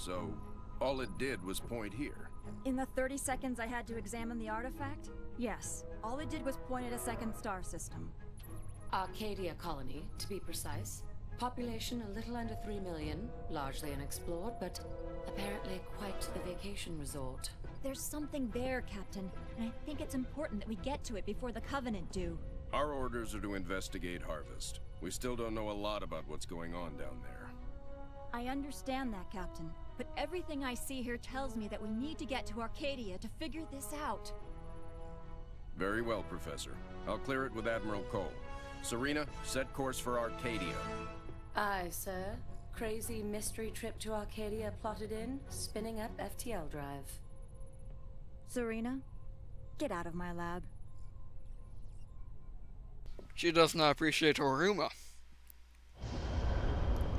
so all it did was point here. In the 30 seconds I had to examine the artifact, yes, all it did was point at a second star system. Arcadia colony, to be precise. Population a little under 3 million, largely unexplored, but apparently quite the vacation resort. There's something there, Captain, and I think it's important that we get to it before the Covenant do. Our orders are to investigate Harvest. We still don't know a lot about what's going on down there. I understand that, Captain, but everything I see here tells me that we need to get to Arcadia to figure this out. Very well, Professor. I'll clear it with Admiral Cole. Serena, set course for Arcadia. Aye, sir. Crazy mystery trip to Arcadia plotted in, spinning up FTL drive. Serena, get out of my lab. She does not appreciate Horuma.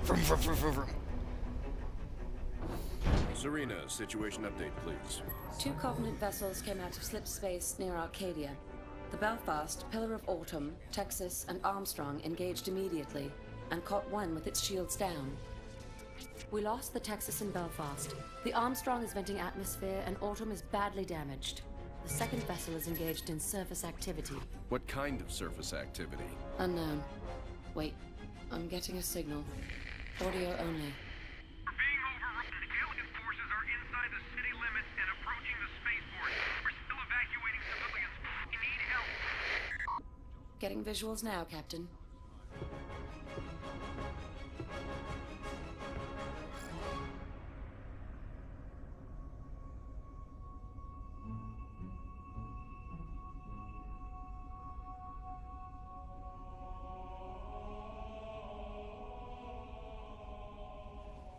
Vroom, vroom, vroom, vroom, vroom. Serena, situation update, please. 2 Covenant vessels came out of slip space near Arcadia. The Belfast, Pillar of Autumn, Texas, and Armstrong engaged immediately, and caught one with its shields down. We lost the Texas and Belfast. The Armstrong is venting atmosphere, and Autumn is badly damaged. The second vessel is engaged in surface activity. What kind of surface activity? Unknown. Wait, I'm getting a signal. Audio only. We're being overrun. Alien forces are inside the city limits and approaching the spaceport. We're still evacuating civilians. We need help. Getting visuals now, Captain.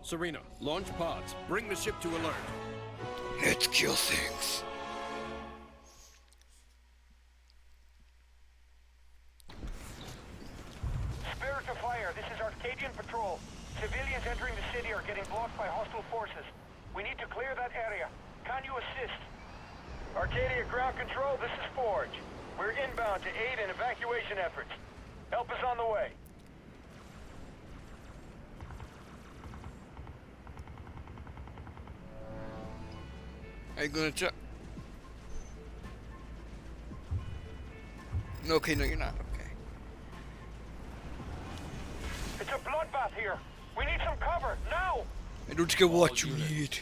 Serena, launch pods. Bring the ship to alert. Let's kill things. Spirit of fire, this is Arcadian Patrol. Civilians entering the city are getting blocked by hostile forces. We need to clear that area. Can you assist? Arcadia Ground Control, this is Forge. We're inbound to aid in evacuation efforts. Help is on the way. Are you gonna check? Okay, no, you're not. Okay. It's a bloodbath here. We need some cover, now! I don't get what you need.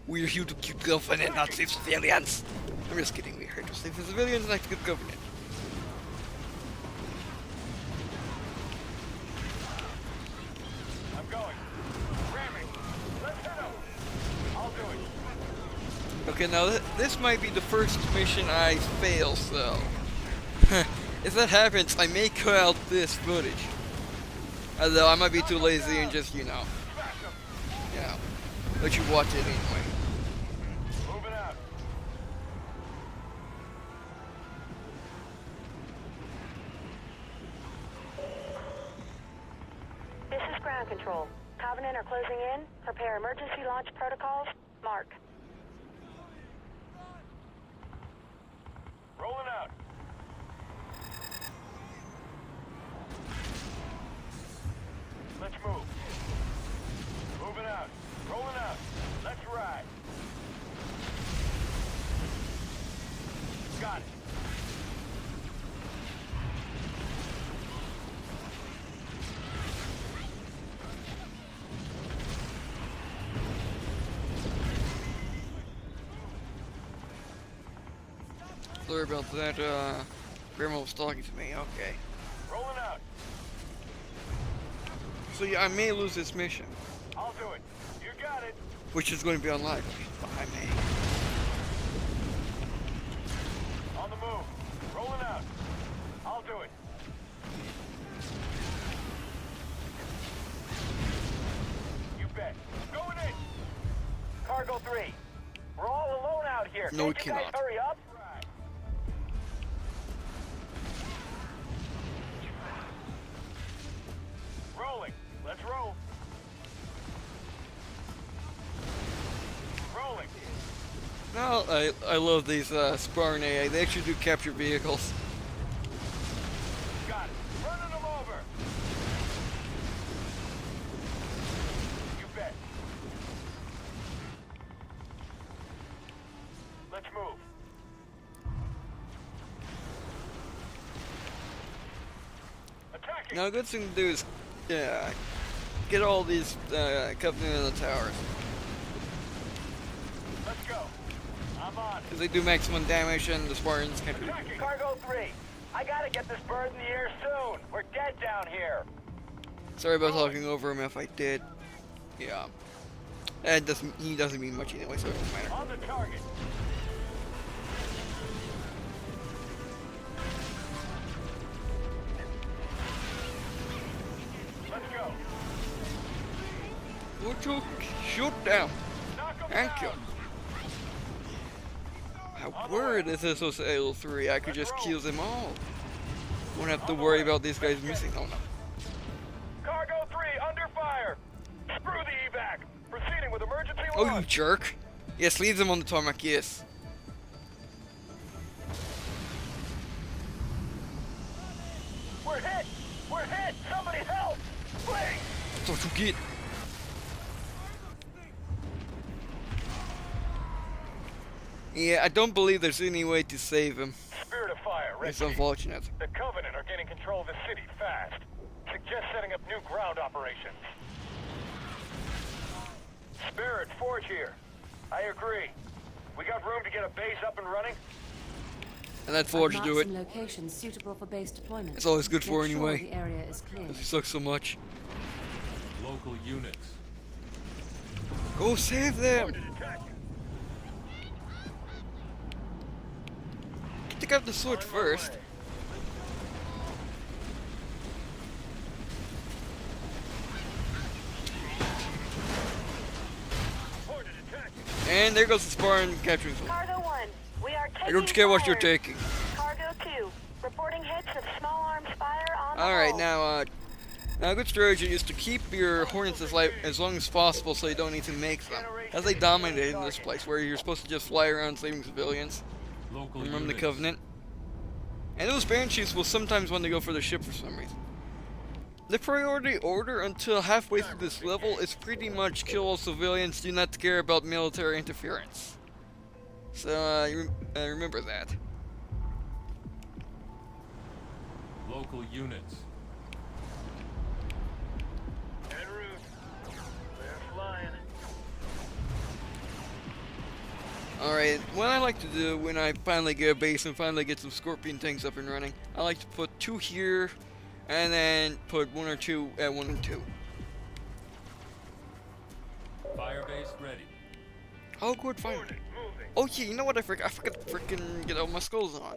We're here to keep government, not save civilians. I'm just kidding. We're here to save the civilians, not keep government. I'm going. Ramming. Let's head out. I'll do it. Okay, now this might be the first mission I fail, so if that happens, I may cut out this footage. Although I might be too lazy and just, you know, let you watch it anyway. Moving out. This is ground control. Covenant are closing in. Prepare emergency launch protocols. Mark. Rolling out. Let's move. Moving out. Rolling out. Let's ride. Got it. Sorry about that, Grandma was talking to me, okay. Rolling out. So yeah, I may lose this mission, I'll do it. You got it. which is going to be unlikely, but I may. On the move. Rolling out. I'll do it. You bet. Going in. Cargo 3. We're all alone out here. No, we Can't you guys cannot. hurry up? Rolling. Let's roll. Rolling. No, I love these Spartan AA. They actually do capture vehicles. Got it. Running them over. You bet. Let's move. Attacking! Now, a good thing to do is get all these Covenant in the towers. Let's go. I'm on. Because they do maximum damage and the Spartans can't do it. Attacking. Cargo 3. I gotta get this bird in the air soon. We're dead down here. Sorry about talking over him if I did. Yeah. And he doesn't mean much anyway, so it doesn't matter. On the target. Let's go. Would you shoot down? Knock 'em Thank you. down. How weird is this with AL3? I could just kill them all. Won't have to worry about these guys missing. Oh no. Cargo 3 under fire. Screw the evac. Proceeding with emergency Oh, you launch. jerk. Yes, leave them on the tarmac, yes. We're hit. We're hit. Somebody help. Please. That's what you get. Yeah, I don't believe there's any way to save him. Spirit of fire. It's Ready. unfortunate. The Covenant are gaining control of the city fast. Suggest setting up new ground operations. Spirit, Forge here. I agree. We got room to get a base up and running? And that Forge I've do marked it. some locations suitable for base deployment. It's always good for Make sure anyway. the area is clear. He sucks so much. Local units. Go save them! Take out the sword first. And there goes the Spartan capturing sword. Cargo 1, we are taking I don't care what you're fire. taking. Cargo 2, reporting hits of small arms fire on the Alright, hull. now a good strategy is to keep your Hornets as long as possible so you don't need to make them. As they dominate in this place, where you're supposed to just fly around saving civilians. Local Remember the units. Covenant? And those Banshees will sometimes want to go for the ship for some reason. The priority order until halfway through this level is pretty much kill all civilians, do not care about military interference. So, remember that. Local units. En route. They're flying. Alright, what I like to do when I finally get a base and finally get some Scorpion tanks up and running, I like to put 2 here, and then put 1 or 2 at 1 and 2. Firebase ready. Oh, good, finally. Moving. Oh yeah, you know what I forgot? I forgot to freaking get all my skulls on.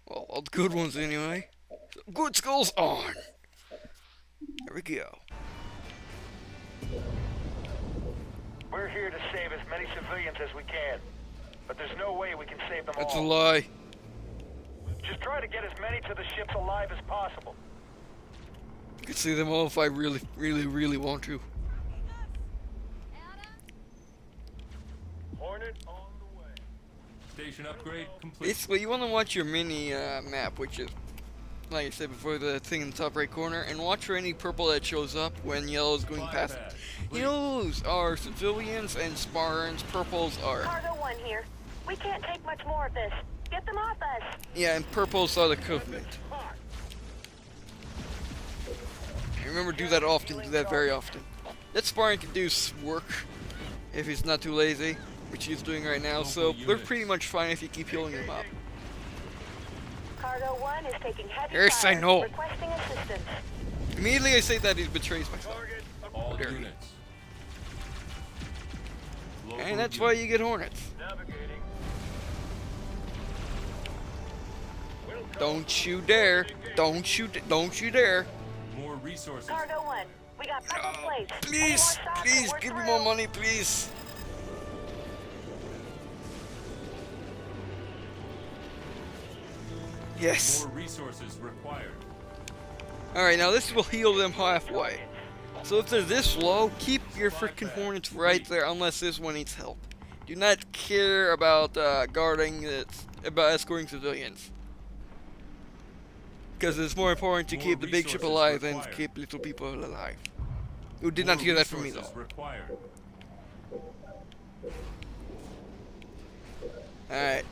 Well, all the good ones anyway. So, good skulls on! There we go. We're here to save as many civilians as we can. But there's no way we can save them That's a all. lie. Just try to get as many to the ships alive as possible. I could see them all if I really want to. Hornet on the way. Station upgrade complete. Basically, you want to watch your mini map, which is, like I said before, the thing in the top right corner, and watch for any purple that shows up when yellow is going past it. Yellows are civilians and Spartans, purples are... Cargo 1 here. We can't take much more of this. Get them off us. Yeah, and purples are the Covenant. Remember, do that often, do that very often. That Spartan can do work if he's not too lazy, which he's doing right now, so they're pretty much fine if you keep healing them up. Cargo 1 is taking heavy Yes, fire. I know. Requesting assistance. Immediately I say that, he betrays myself. All There. units. Local And that's why you get Hornets. Navigating. Don't you dare. Don't you dare. More resources. Cargo 1, we got purple plates. Any more Please, shots and please, we're give me through. more money, please. Yes. More resources required. Alright, now this will heal them halfway. So if they're this low, keep your freaking Hornets right there unless this one needs help. Do not care about guarding it, about escorting civilians. Because it's more important to More keep the big ship resources alive than to required. keep little people alive. You did not hear that from me though. Resources required. Alright.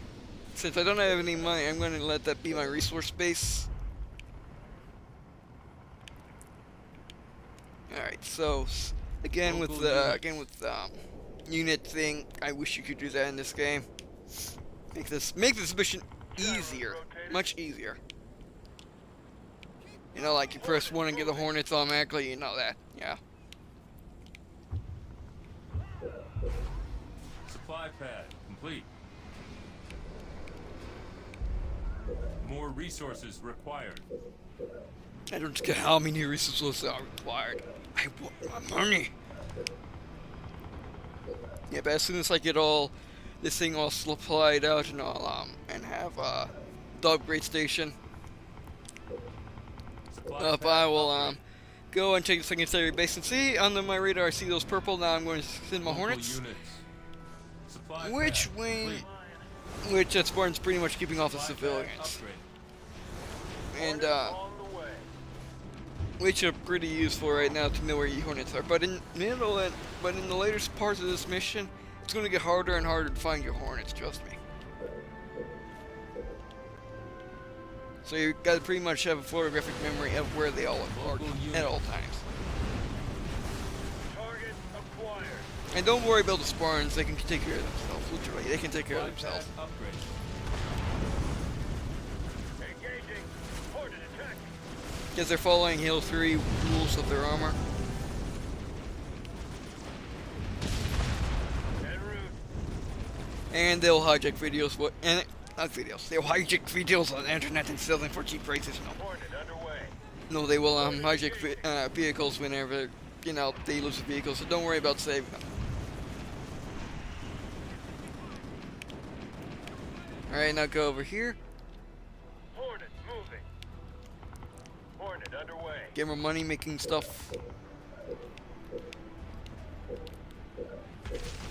Since I don't have any money, I'm going to let that be my resource base. Alright, so again with the unit thing, I wish you could do that in this game. Make this mission easier, much easier. You know, like you press 1 and get the Hornets automatically, you know that, yeah. Supply pad complete. More resources required. I don't care how many resources are required. I want my money. Yeah, but as soon as I get all this thing all supplied out and all and have the upgrade station up, I will go and take the secondary base and see under my radar. I see those purple. Now I'm going to send my Hornets, which that Spartan's pretty much keeping off the civilians, and which are pretty useful right now to know where your Hornets are. But in the later parts of this mission, it's going to get harder and harder to find your Hornets. Trust me. So you got to pretty much have a photographic memory of where they all are at all times. Target acquired. And don't worry about the Spartans; they can take care of themselves. Literally, they can take care of themselves. Engaging. Hornet attack. Because they're following Hill 3 rules of their armor. En route. And they'll hijack videos, not videos, they'll hijack videos on the internet and sell them for cheap prices, no. Hornet underway. No, they will hijack vehicles whenever, you know, they lose a vehicle, so don't worry about saving them. Alright, now go over here. Hornet moving. Hornet underway. Get more money making stuff.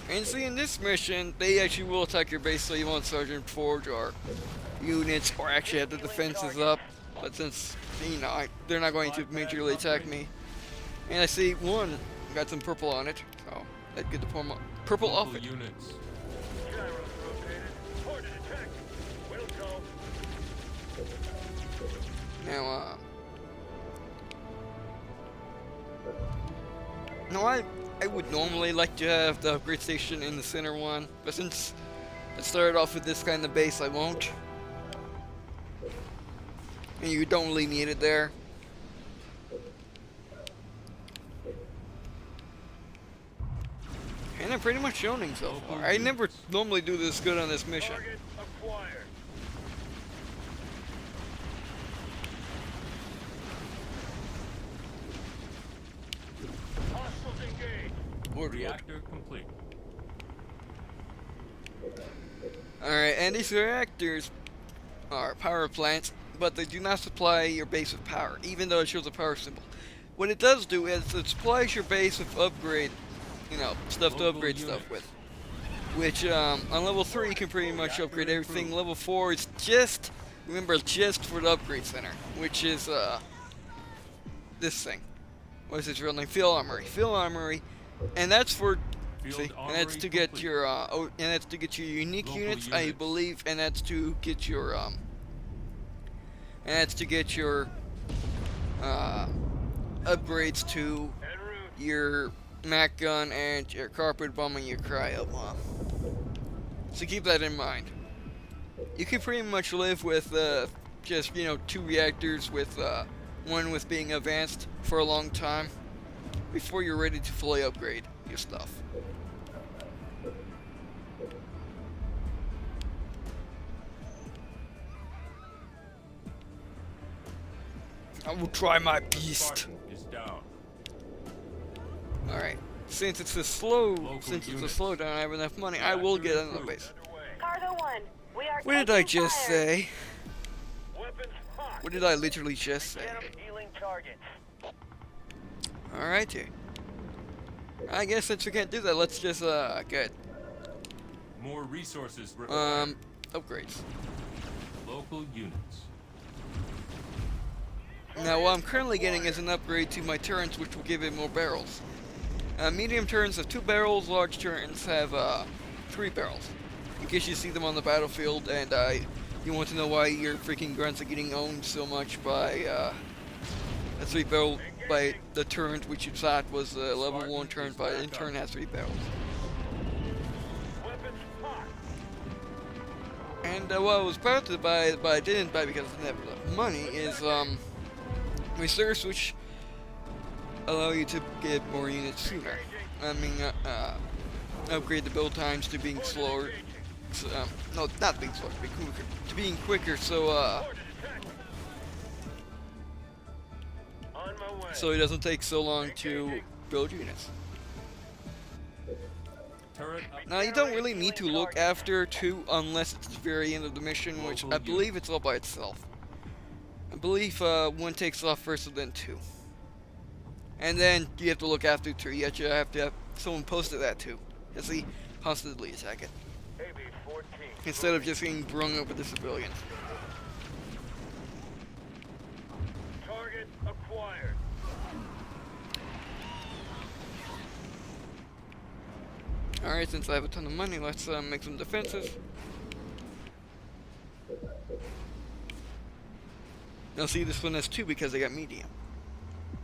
And see, in this mission, they actually will attack your base, so you want Sergeant Forge or units, or actually have the defenses up. But since, you know, they're not going to majorly attack me. And I see one got some purple on it, so that get the purple off it. Units. Gyros rotated. Hornet attack. Will go. Now, no, I would normally like to have the upgrade station in the center one, but since I started off with this kind of base, I won't. And you don't really need it there. And I'm pretty much owning so far. I never normally do this good on this mission. Target acquired. Hostiles engaged. Reactor complete. Alright, and these reactors are power plants, but they do not supply your base with power, even though it shows a power symbol. What it does do is it supplies your base with upgrade, you know, stuff to upgrade stuff with. Which, on level 3 you can pretty much upgrade everything. Level 4 is just, remember, just for the upgrade center, which is, this thing. What is its real name? Field Armory. Field Armory, and that's for, see, and that's to get your, and that's to get your unique units, I believe, and that's to get your, and that's to get your, upgrades to En route. your Mac gun and your carpet bomb and your cryo bomb. So keep that in mind. You can pretty much live with just, you know, 2 reactors with one with being advanced for a long time before you're ready to fully upgrade your stuff. I will try my beast. Spartan is down. Alright. Since it's a slowdown, I have enough money, I will get another base. Cargo 1, we are What did I taking just fire. say? Weapons hot. What did I literally just say? Healing targets. Alrighty. I guess since we can't do that, let's just, get, More resources required. upgrades. Local units. Now, what I'm currently getting is an upgrade to my turrets, which will give it more barrels. Medium turrets have 2 barrels, large turrets have, 3 barrels. because you see them on the battlefield, and you want to know why your freaking grunts are getting owned so much by a 3-barrel by the turret, which you thought was a level 1 turret, but in turn has 3 barrels. And what I was about to buy, but I didn't buy because I didn't have enough money, is reserves, which allow you to get more units sooner. I mean, upgrade the build times to being slower. No, not being slower, to being quicker. So so it doesn't take so long to build units. Now you don't really need to look after 2 unless it's the very end of the mission, which I believe it's all by itself. I believe 1 takes off first and then 2. And then you have to look after 3, yet you have to have someone posted that too. As they constantly attack it. Instead of just being brung up with the civilians. Target acquired. Alright, since I have a ton of money, let's make some defenses. Now see, this one has 2 because I got medium.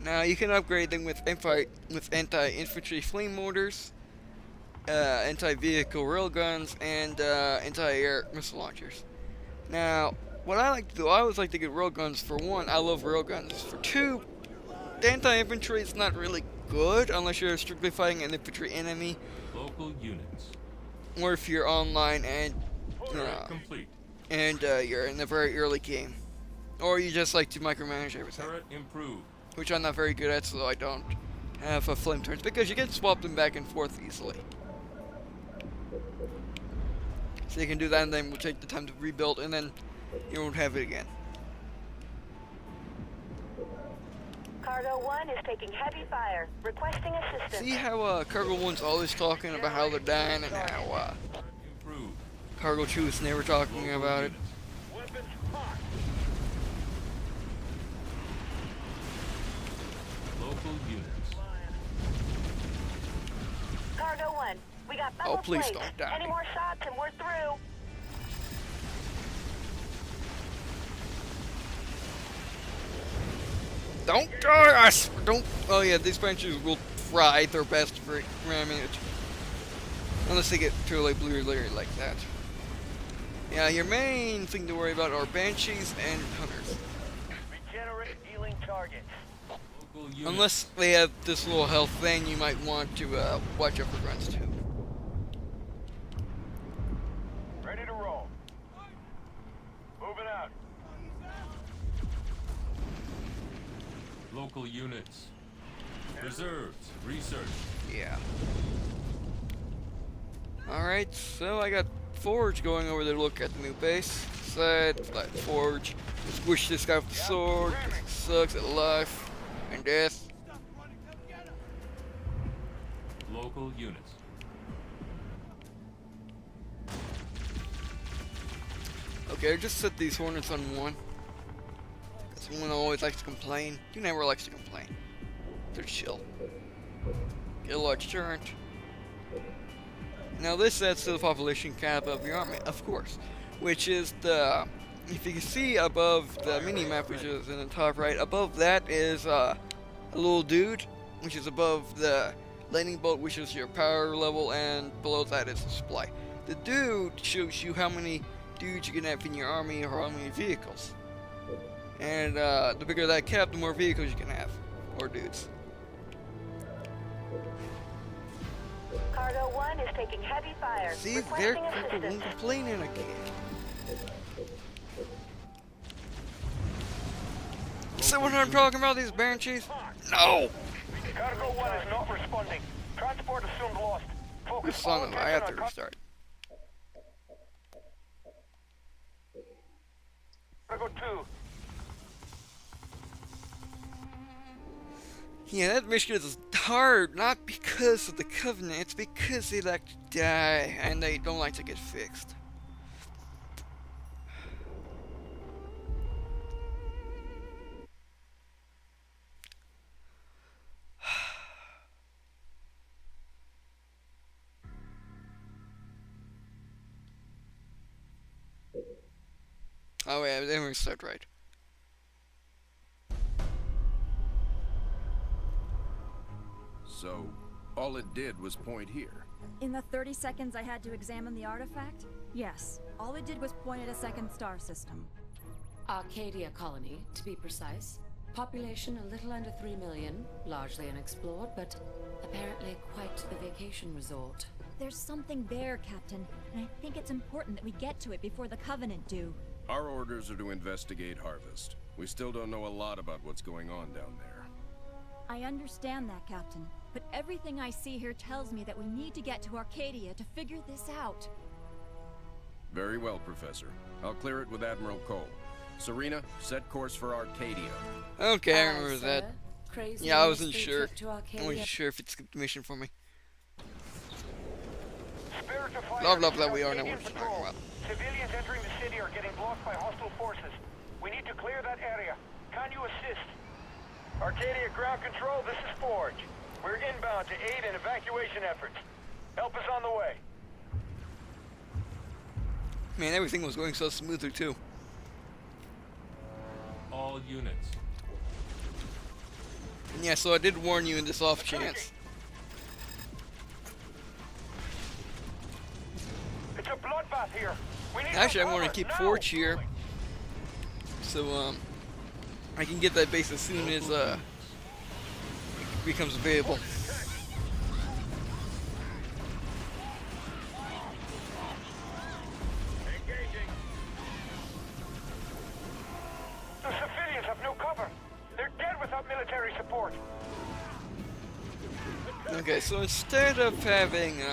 Now you can upgrade them with anti-infantry flame mortars, anti-vehicle railguns, and anti-air missile launchers. Now, what I like to do, I always like to get railguns. For 1, I love railguns. For 2, the anti-infantry is not really good unless you're strictly fighting an infantry enemy. Local units. Or if you're online and Complete. and you're in a very early game, or you just like to micromanage everything, Turret improved. which I'm not very good at, so I don't have flame turrets because you can swap them back and forth easily. So you can do that, and then we'll take the time to rebuild, and then you won't have it again. Cargo 1 is taking heavy fire. Requesting assistance. See how Cargo 1's always talking about how they're dying, and how Improved. Cargo 2 is never talking about it. Weapons hot. Local units. Cargo 1, we got bubble please plates. don't die. Any more shots and we're through. Don't die us! Don't. Oh yeah, these branches will fry their best for ramming it. Unless they get totally blue layer like that. Yeah, your main thing to worry about are banshees and hunters. Regenerate healing targets. Local units. Unless they have this little health thing, you might want to watch out for grunts too. Ready to roll. Moving out. Local units. Reserves. Research. Yeah. Alright, so I got Forge going over there to look at the new base. Side, flat Forge. Squish this guy with the sword. He sucks at life and death. Local units. Okay, I just set these Hornets on 1. Someone always likes to complain. He never likes to complain. They're chill. Get a large turret. Now this adds to the population cap of your army, of course. Which is the... If you can see above the mini-map, which is in the top right, above that is a little dude, which is above the lightning bolt, which is your power level, and below that is the supply. The dude shows you how many dudes you can have in your army or how many vehicles. And the bigger that cap, the more vehicles you can have, or dudes. Cargo 1 is taking heavy fire. See, they're Requesting assistance. complaining again. See what I'm talking about, these banshees? No! Cargo 1 is not responding. Transport assumed lost. Focus Son all of I have to attention on restart. Cargo 2. Yeah, that mission is hard, not because of the Covenant, it's because they like to die, and they don't like to get fixed. memory served right. So, all it did was point here. In the 30 seconds I had to examine the artifact, yes, all it did was point at a second star system. Arcadia colony, to be precise. Population a little under 3 million, largely unexplored, but apparently quite the vacation resort. There's something there, Captain, and I think it's important that we get to it before the Covenant do. Our orders are to investigate Harvest. We still don't know a lot about what's going on down there. I understand that, Captain, but everything I see here tells me that we need to get to Arcadia to figure this out. Very well, Professor. I'll clear it with Admiral Cole. Serena, set course for Arcadia. Okay, I Aye, remember sir. that. Crazy Yeah, I wasn't mystery sure. trip to I Arcadia. wasn't sure if it skipped the mission for me. Spirit of fire, Blah, blah, this blah, is we are Arcadian now talking patrol. about. Civilians entering the city are getting blocked by hostile forces. We need to clear that area. Can you assist? Arcadia ground control, this is Forge. We're inbound to aid in evacuation efforts. Help is on the way. Man, everything was going so smoothly too. All units. And yeah, so I did warn you in this off chance. It's a bloodbath here. We need Actually, I some want to cover, keep now. Forge here, so I can get that base as soon as it becomes available. Engaging. The civilians have no cover. They're dead without military support. Okay, so instead of having an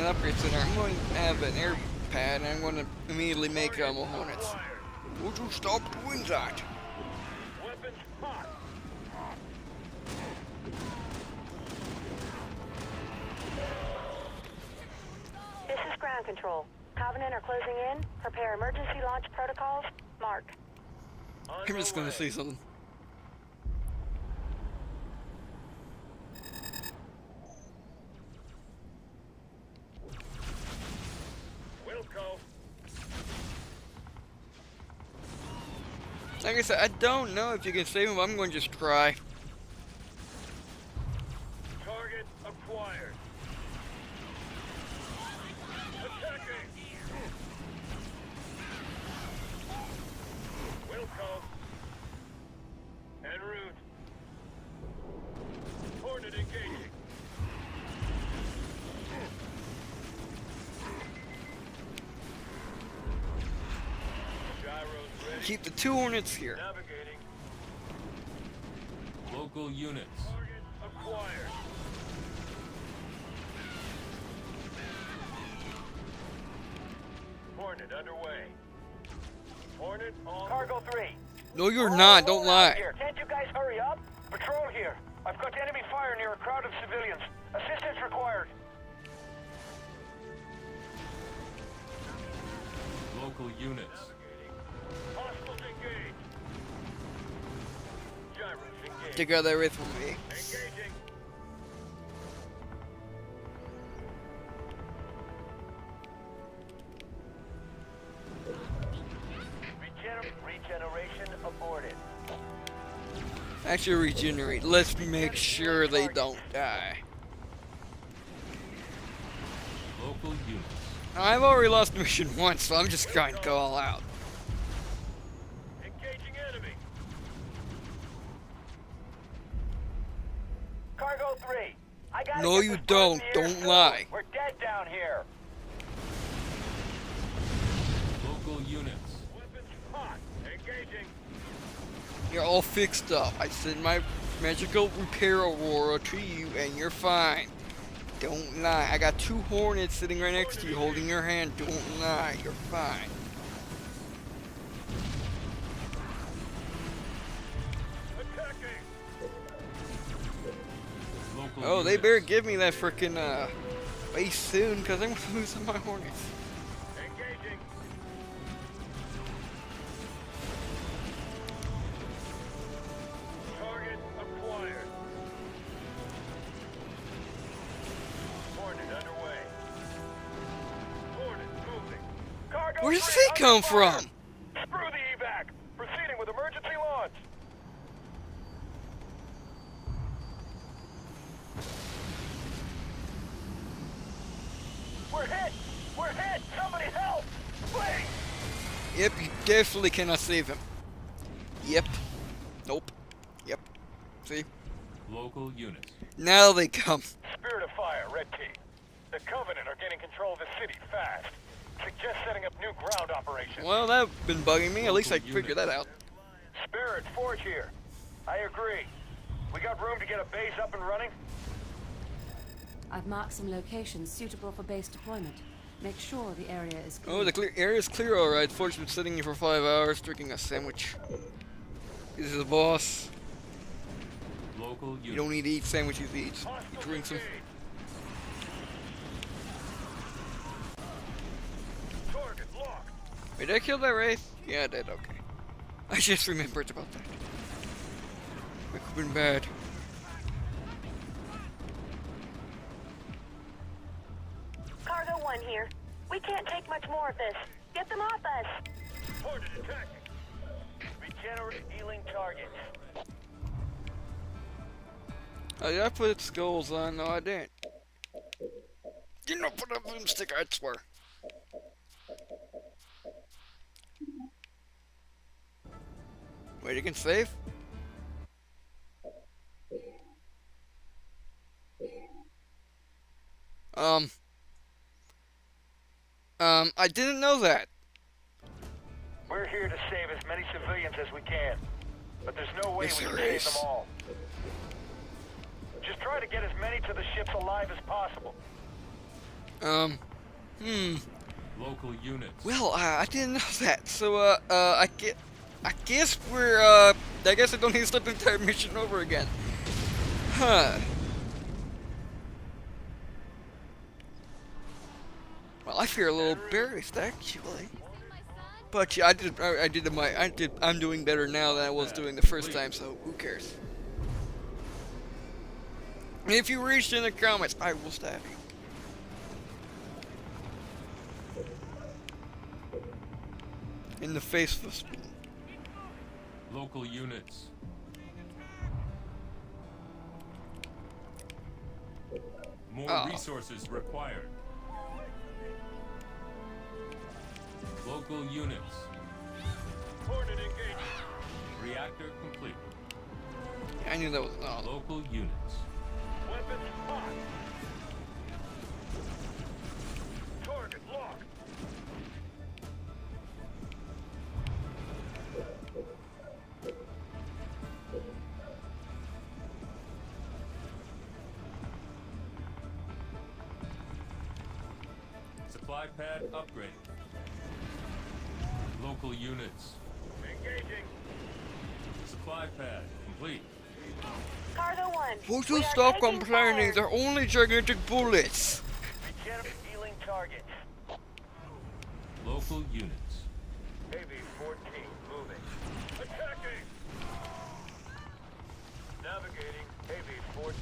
upgrade center, I'm going to have an air pad, and I'm going to immediately make more Hornets. Would you stop doing that? Weapons hot. This is ground control. Covenant are closing in. Prepare emergency launch protocols. Mark. I'm just going to say something. Wilco. Like I said, I don't know if you can save him, but I'm going to just try. Target acquired. Attacking. Wilco. En route. Hornet engaging. Gyros ready. Keep the 2 Hornets here. Navigating. Local units. Target acquired. Hornet underway. Hornet on. Cargo 3. No, you're not. Don't lie. Here. Can't you guys hurry up? Patrol here. I've got enemy fire near a crowd of civilians. Assistance required. Local units. Hostiles engaged. Gyros engaged. Take out that wraith from me. Engaging. Regeneration aborted. Actually, regenerate. Let's make sure they don't die. Local units. I've already lost the mission once, so I'm just trying to go all out. Engaging enemy. Cargo 3. I gotta No, get you this bird don't. in the Don't air lie. soon. We're dead down here. Local units. Weapons hot. Engaging. You're all fixed up. I sent my magical repair aurora to you, and you're fine. Don't lie. I got 2 Hornets sitting right next to you, holding your hand. Don't lie. You're fine. Attacking. Local Oh, they units. better give me that frickin' base soon, because I'm gonna lose my Hornets. Engaging. Target acquired. Hornet underway. Hornet Where does he come from? Screw the evac. Proceeding with emergency launch. We're hit! We're hit! Somebody help! Please! Yep, you definitely cannot save him. Yep. Nope. Yep. See? Local units. Now they come. Spirit of Fire, Red Team. The Covenant are gaining control of the city fast. Suggest setting up new ground operations. Well, that's been bugging me. At least I figured that out. Spirit, Forge here. I agree. We got room to get a base up and running? I've marked some locations suitable for base deployment. Make sure the area is clear. Oh, the area is clear, alright. Forge's been sitting here for 5 hours, drinking a sandwich. This is the boss. Local units. You don't need to eat sandwiches, he eats. He drinks them. Target locked. Wait, did I kill that wraith? Yeah, I did, okay. I just remembered about that. That could've been bad. Cargo 1 here. We can't take much more of this. Get them off us. Target attacking. Regenerate healing targets. Oh, did I put skulls on? No, I didn't. You know, put a boomstick, I swear. Wait, you can save? I didn't know that. We're here to save as many civilians as we can. But there's no way Yes, we can there save is. them all. Just try to get as many to the ships alive as possible. Local units. Well, I didn't know that. So, I guess we're, I guess I don't need to start the entire mission over again. Huh. Well, I feel a little embarrassed, actually. But yeah, I'm doing better now than I was doing the first time, so who cares? And if you reached in the comments, I will stab you. In the face of a spoon. Local units. More resources required. Local units. Hornet engaged. Reactor complete. Yeah, I knew that was Local units. Weapons hot. Target locked. Supply pad upgraded. Local units. Engaging. Supply pad complete. Cargo 1. Would we you are stop taking complaining? fire. They're only gigantic bullets. Regenerate healing targets. Local units. AB-14 moving. Attacking. Navigating. AB-14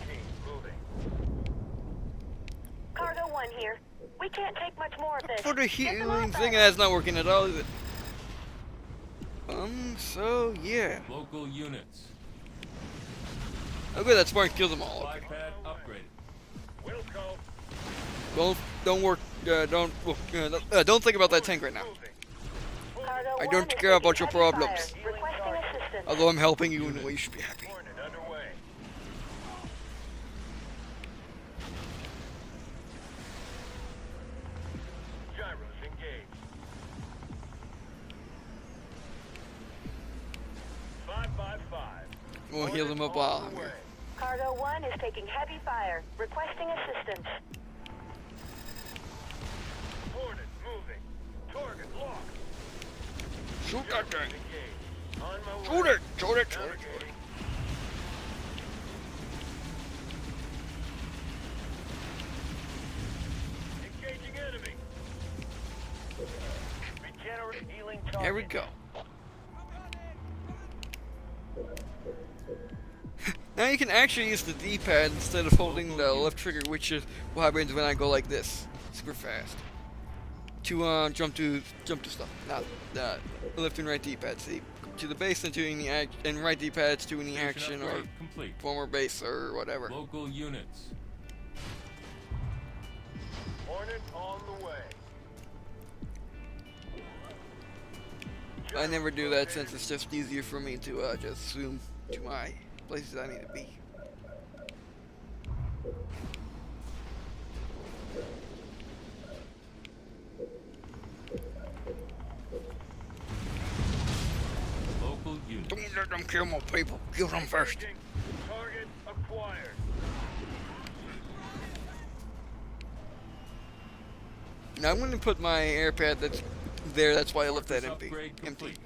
moving. Cargo 1 here. We can't take much more of this. For the Get them healing off thing, us. that's not working at all, is it? So yeah. Local units. Okay, that's smart. Kill them all. Supply Okay. pad upgraded. Wilco. Don't work. Don't think about that tank right now. Cargo I 1 don't is care about taking your heavy problems. fire. Requesting assistance. Although I'm helping you in a way, you should be happy. Hornet underway. Gyros engaged. 5x5. We'll heal them up while I'm Underway. here. Cargo 1 is taking heavy fire. Requesting assistance. Hornet moving. Target locked. Shoot that thing. Engaged. On my way. Shoot it. Shoot it. Shoot it. Navigating. Engaging enemy. Regenerate healing target. There we go. Now you can actually use the D-pad instead of holding the left trigger, which is what happens when I go like this. Super fast. to jump to stuff. Not left and right D-pad. See, to the base and to any and right D-pads to any action or upgrade complete. former base or whatever. Local units. Hornet on the way. I never do that since it's just easier for me to just zoom to my places I need to be. Local units. Don't let them kill my people. Kill them first. Target acquired. Now I'm going to put my air pad that's there. That's why I left that empty. Upgrade complete.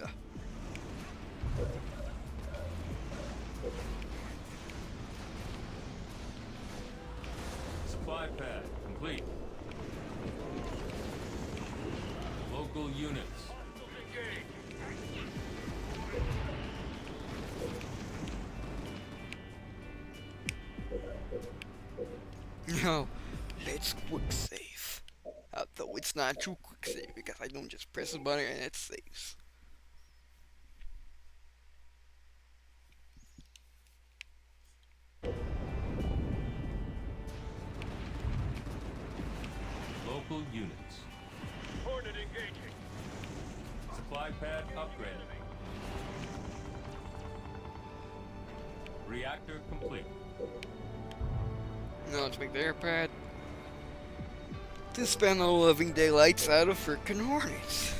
Supply pad complete. Local units. No, let's quick save. Though it's not too quick save because I don't just press a button and it saves. Local units. Hornet engaging. Supply pad upgraded. Reactor complete. Now let's make the air pad. To spend the living daylights out of frickin' Hornets.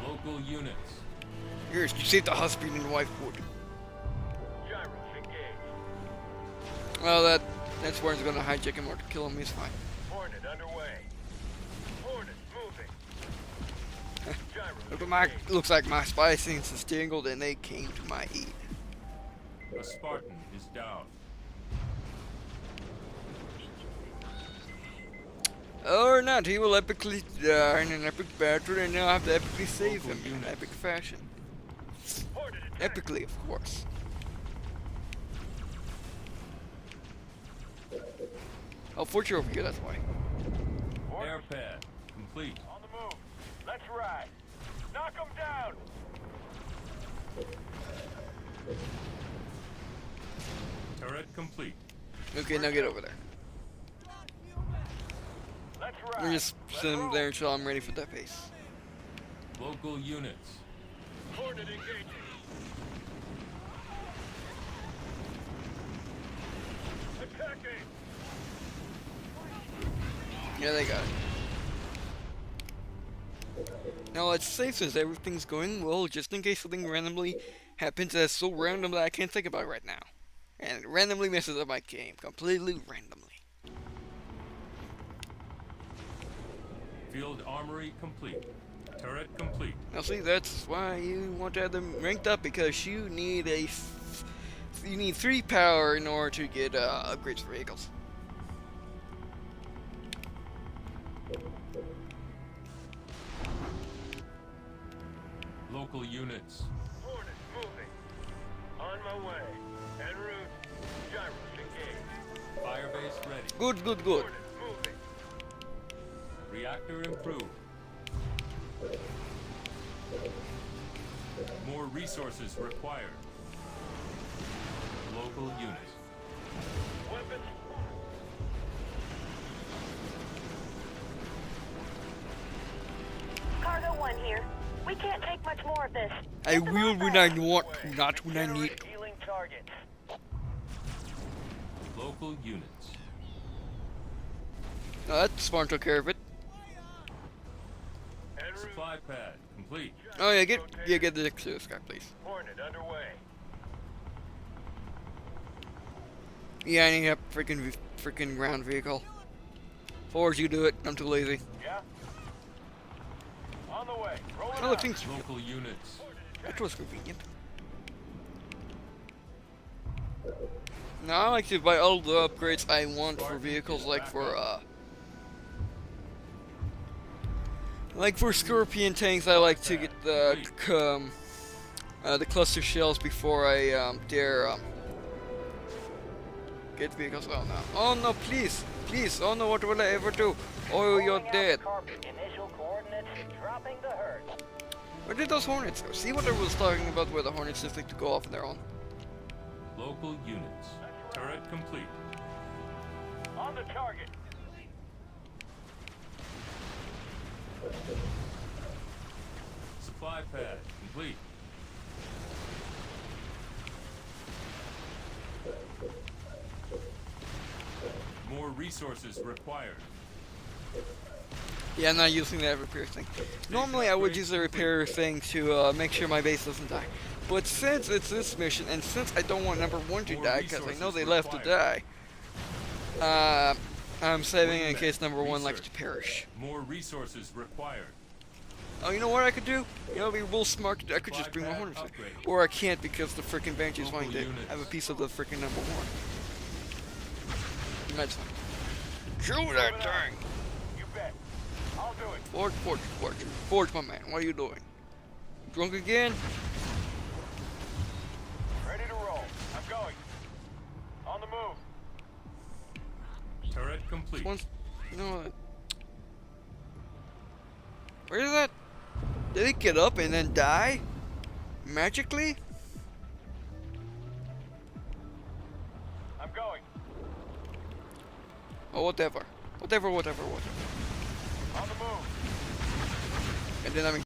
Local units. Here's you saved the husband and wife wood. Gyros engaged. Well, that's where it's gonna hijack him or to kill him. He's fine. Hornet underway. Hornet moving. Gyros Looks like my spy senses tingled and they came to my aid. A Spartan is down. Or not, he will epically die in an epic battle and I'll have to epically save him in an units. epic fashion. Hornet attack. Epically, of course. Oh, Fortune over here, that's why. Air pad complete. On the move. Let's ride. Knock them down. Turret complete. Okay, now get over there. Let's Let ride. me just sit him there until I'm ready for that pace. Local units. Hornet engaging. Attacking. Yeah, they got it. Now let's save since everything's going well, just in case something randomly happens that's so random that I can't think about it right now. And it randomly messes up my game, completely randomly. Field armory complete. Turret complete. Now see, that's why you want to have them ranked up, because you need you need 3 power in order to get upgrades for vehicles. Local units. Hornet moving. On my way. En route. Gyros engaged. Firebase ready. Good, good, good. Hornet moving. Reactor improved. More resources required. Local units. Weapons. Cargo 1 here. We can't take much more of this. I Get them will out when back. I want to, not when I need Generate to. healing targets. Local units. No, that Spawn took care of it. En route. Supply pad complete. Oh yeah, get the this guy, please. Hornet underway. Yeah, I need a freaking ground vehicle. Forge, you do it. I'm too lazy. Yeah? On the way. Rolling Oh, out. things. Local units. That was convenient. Now I like to buy all the upgrades I want for vehicles, like for Scorpion tanks. I like to get the cluster shells before I dare get vehicles. Oh no! Oh no! Please! Please, oh no, what will I ever do? Oh, you're dead. Initial coordinates, dropping the herd. Where did those hornets go? See what I was talking about where the hornets just like to go off on their own? Local units. Turret complete. On the target. Supply pad complete. More resources required. Yeah, I'm not using that repair thing. Normally I would use the repair thing to make sure my base doesn't die. But since it's this mission, and since I don't want number 1 to More die, because I know resources they left to die, I'm saving in case number 1 likes to perish. More resources required. Oh, you know what I could do? You know, it'd be real smart. I could just bring my hornets in. Or I can't because the freaking Banshee's wanting to have a piece of the freaking number 1. Imagine. Shoot that thing! You bet. I'll do it. Forge, my man. What are you doing? Drunk again? Ready to roll. I'm going. On the move. Turret complete. Once, you know what? Where is that? Did it get up and then die? Magically? I'm going. Oh, whatever. Whatever. On the move. And then I'm